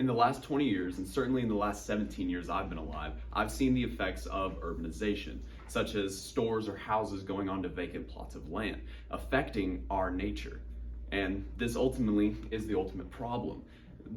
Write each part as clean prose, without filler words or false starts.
In the last 20 years, and certainly in the last 17 years I've been alive, I've seen the effects of urbanization, such as stores or houses going onto vacant plots of land, affecting our nature. And this ultimately is the ultimate problem.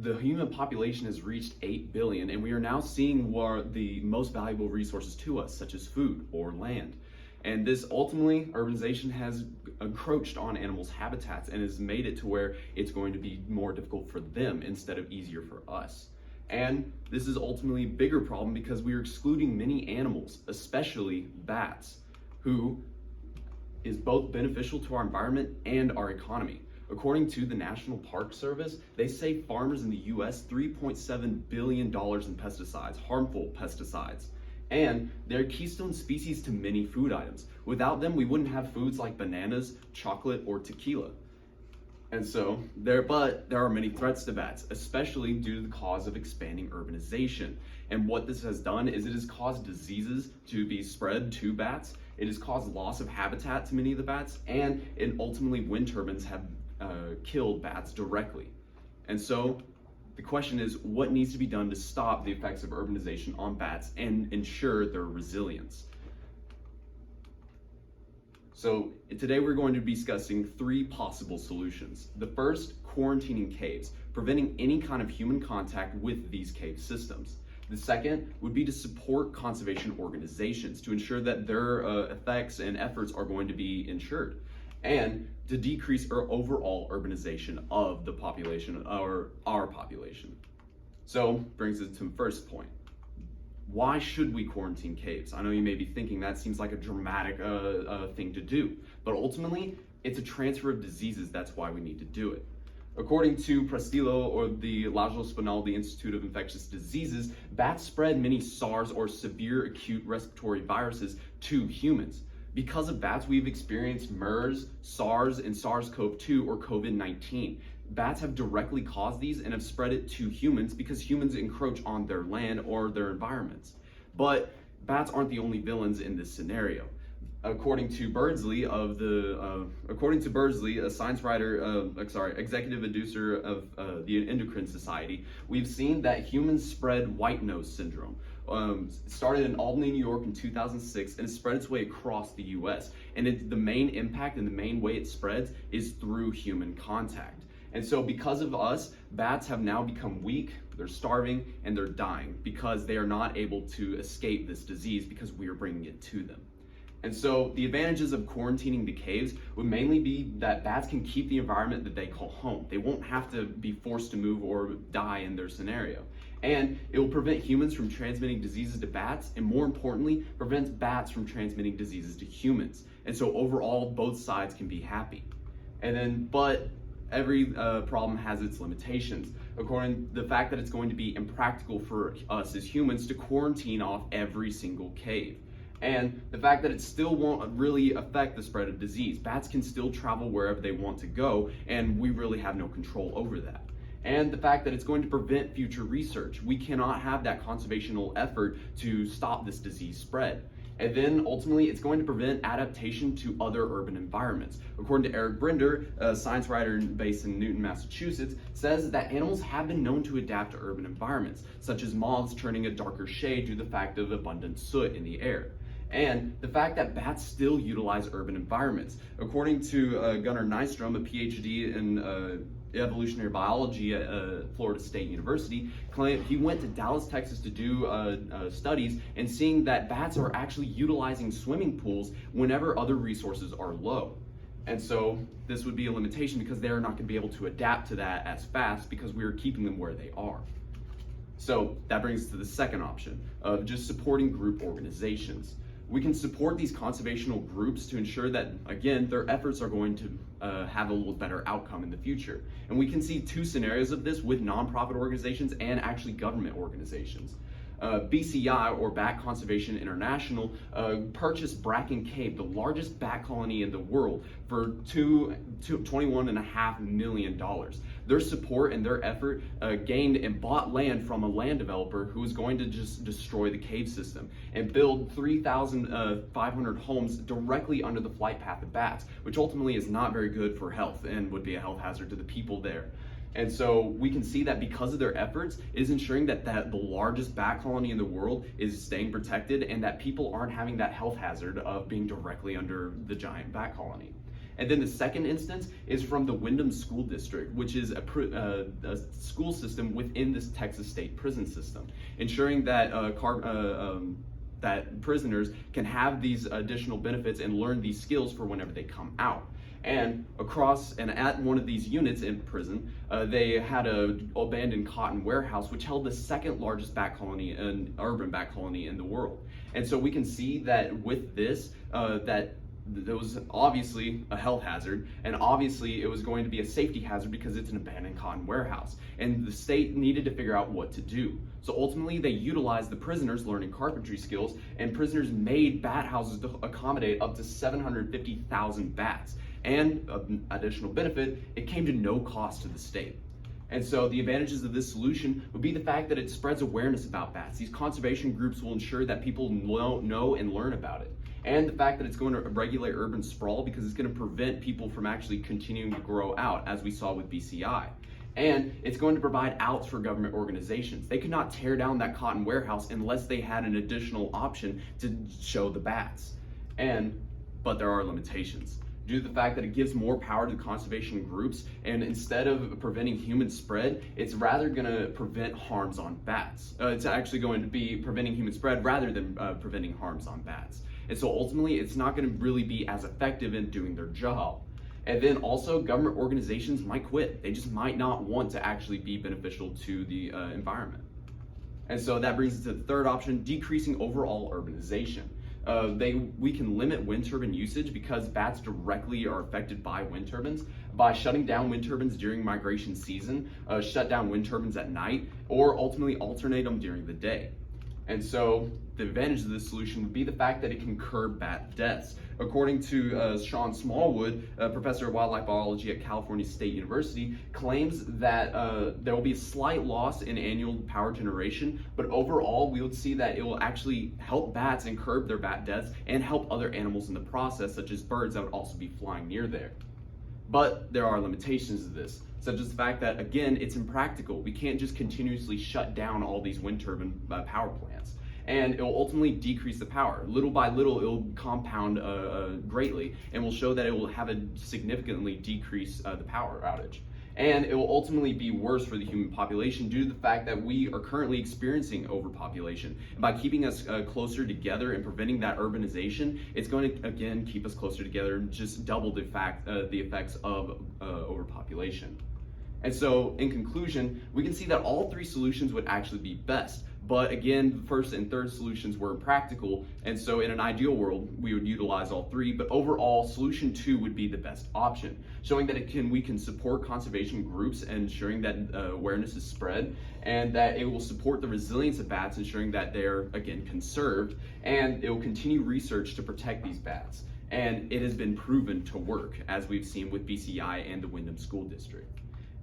The human population has reached 8 billion, and we are now seeing what the most valuable resources to us, such as food or land. And this ultimately, urbanization has encroached on animals' habitats and has made it to where it's going to be more difficult for them instead of easier for us. And this is ultimately a bigger problem because we are excluding many animals, especially bats, who is both beneficial to our environment and our economy. According to the National Park Service, they save farmers in the US $3.7 billion in pesticides, harmful pesticides. And they're keystone species to many food items. Without them, we wouldn't have foods like bananas, chocolate, or tequila. And so, there are many threats to bats, especially due to the cause of expanding urbanization. And what this has done is it has caused diseases to be spread to bats. It has caused loss of habitat to many of the bats, and ultimately wind turbines have killed bats directly. And so, the question is, what needs to be done to stop the effects of urbanization on bats and ensure their resilience? So today we're going to be discussing 3 possible solutions. The first, quarantining caves, preventing any kind of human contact with these cave systems. The second would be to support conservation organizations to ensure that their effects and efforts are going to be ensured, and to decrease our overall urbanization of the population, or our population. So brings us to the first point. Why should we quarantine caves? I know you may be thinking that seems like a dramatic thing to do, but ultimately it's a transfer of diseases. That's why we need to do it. According to Prestillo, or the Lajos Spinaldi Institute of Infectious Diseases, bats spread many SARS or severe acute respiratory viruses to humans. Because of bats, we've experienced MERS, SARS, and SARS-CoV-2 or COVID-19. Bats have directly caused these and have spread it to humans because humans encroach on their land or their environments. But bats aren't the only villains in this scenario. According to Birdsley, a science writer, executive producer of the Endocrine Society, we've seen that humans spread white nose syndrome. It started in Albany, New York in 2006, and it spread its way across the US. And the main impact and the main way it spreads is through human contact. And so because of us, bats have now become weak, they're starving, and they're dying because they are not able to escape this disease because we are bringing it to them. And so the advantages of quarantining the caves would mainly be that bats can keep the environment that they call home. They won't have to be forced to move or die in their scenario. And it will prevent humans from transmitting diseases to bats, and more importantly, prevents bats from transmitting diseases to humans. And so overall, both sides can be happy. But every problem has its limitations. According to the fact that it's going to be impractical for us as humans to quarantine off every single cave. And the fact that it still won't really affect the spread of disease. Bats can still travel wherever they want to go, and we really have no control over that. And the fact that it's going to prevent future research. We cannot have that conservational effort to stop this disease spread. And then ultimately, it's going to prevent adaptation to other urban environments. According to Eric Brinder, a science writer based in Newton, Massachusetts, says that animals have been known to adapt to urban environments, such as moths turning a darker shade due to the fact of abundant soot in the air. And the fact that bats still utilize urban environments. According to Gunnar Nystrom, a PhD in evolutionary biology at Florida State University, claimed he went to Dallas, Texas to do studies and seeing that bats are actually utilizing swimming pools whenever other resources are low. And so this would be a limitation because they're not going to be able to adapt to that as fast because we are keeping them where they are. So that brings us to the second option of just supporting group organizations. We can support these conservational groups to ensure that, again, their efforts are going to have a little better outcome in the future. And we can see 2 scenarios of this with nonprofit organizations and actually government organizations. BCI, or Bat Conservation International, purchased Bracken Cave, the largest bat colony in the world, for $21.5 million. Their support and their effort gained and bought land from a land developer who was going to just destroy the cave system and build 3,500 homes directly under the flight path of bats, which ultimately is not very good for health and would be a health hazard to the people there. And so we can see that because of their efforts, it is ensuring that the largest bat colony in the world is staying protected and that people aren't having that health hazard of being directly under the giant bat colony. And then the second instance is from the Wyndham School District, which is a school system within this Texas state prison system, ensuring that that prisoners can have these additional benefits and learn these skills for whenever they come out. And at one of these units in prison, they had an abandoned cotton warehouse, which held the second largest bat colony, an urban bat colony in the world. And so we can see that with this, that there was obviously a health hazard, and obviously it was going to be a safety hazard because it's an abandoned cotton warehouse. And the state needed to figure out what to do. So ultimately they utilized the prisoners learning carpentry skills, and prisoners made bat houses to accommodate up to 750,000 bats. And an additional benefit, it came to no cost to the state. And so the advantages of this solution would be the fact that it spreads awareness about bats. These conservation groups will ensure that people know and learn about it. And the fact that it's going to regulate urban sprawl because it's going to prevent people from actually continuing to grow out, as we saw with BCI. And it's going to provide outs for government organizations. They could not tear down that cotton warehouse unless they had an additional option to show the bats. But there are limitations. Due to the fact that it gives more power to conservation groups, and instead of preventing human spread, it's rather going to prevent harms on bats. It's actually going to be preventing human spread rather than preventing harms on bats. And so ultimately, it's not going to really be as effective in doing their job. And then also, government organizations might quit. They just might not want to actually be beneficial to the environment. And so that brings us to the third option, decreasing overall urbanization. We can limit wind turbine usage because bats directly are affected by wind turbines by shutting down wind turbines during migration season, shut down wind turbines at night, or ultimately alternate them during the day. And so the advantage of this solution would be the fact that it can curb bat deaths. According to Sean Smallwood, a professor of wildlife biology at California State University, claims that there will be a slight loss in annual power generation, but overall we would see that it will actually help bats and curb their bat deaths and help other animals in the process, such as birds that would also be flying near there. But there are limitations to this, such as the fact that, again, it's impractical. We can't just continuously shut down all these wind turbine power plants. And it will ultimately decrease the power. Little by little, it will compound greatly, and will show that it will have a significantly decrease the power outage. And it will ultimately be worse for the human population due to the fact that we are currently experiencing overpopulation. And by keeping us closer together and preventing that urbanization, it's going to, again, keep us closer together and just double the effects of overpopulation. And so, in conclusion, we can see that all three solutions would actually be best. But again, the first and third solutions were impractical, and so in an ideal world, we would utilize all three, but overall, solution 2 would be the best option, showing that we can support conservation groups and ensuring that awareness is spread, and that it will support the resilience of bats, ensuring that they're, again, conserved, and it will continue research to protect these bats. And it has been proven to work, as we've seen with BCI and the Wyndham School District.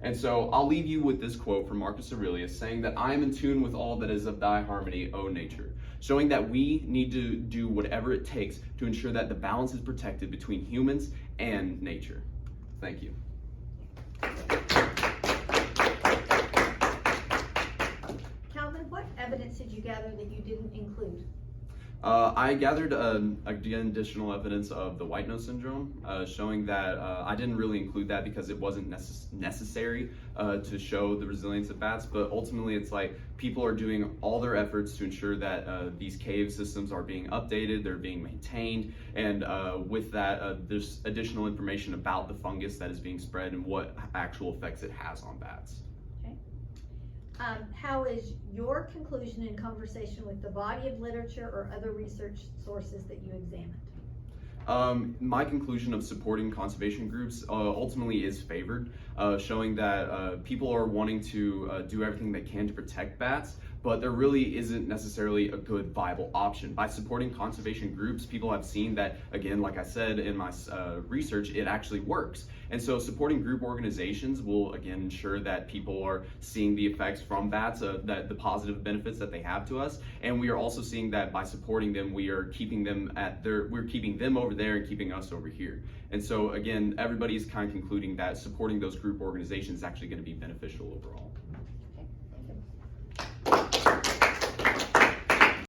And so I'll leave you with this quote from Marcus Aurelius saying that I am in tune with all that is of thy harmony, O nature, showing that we need to do whatever it takes to ensure that the balance is protected between humans and nature. Thank you. Calvin, what evidence did you gather that you didn't include? I gathered additional evidence of the white nose syndrome, showing that I didn't really include that because it wasn't necessary to show the resilience of bats, but ultimately it's like people are doing all their efforts to ensure that these cave systems are being updated, they're being maintained, and with that there's additional information about the fungus that is being spread and what actual effects it has on bats. How is your conclusion in conversation with the body of literature or other research sources that you examined? My conclusion of supporting conservation groups ultimately is favored, showing that people are wanting to do everything they can to protect bats, but there really isn't necessarily a good viable option. By supporting conservation groups, people have seen that, again, like I said in my research, it actually works. And so supporting group organizations will, again, ensure that people are seeing the effects from that, that the positive benefits that they have to us. And we are also seeing that by supporting them, we are keeping them we're keeping them over there and keeping us over here. And so again, everybody's kind of concluding that supporting those group organizations is actually going to be beneficial overall.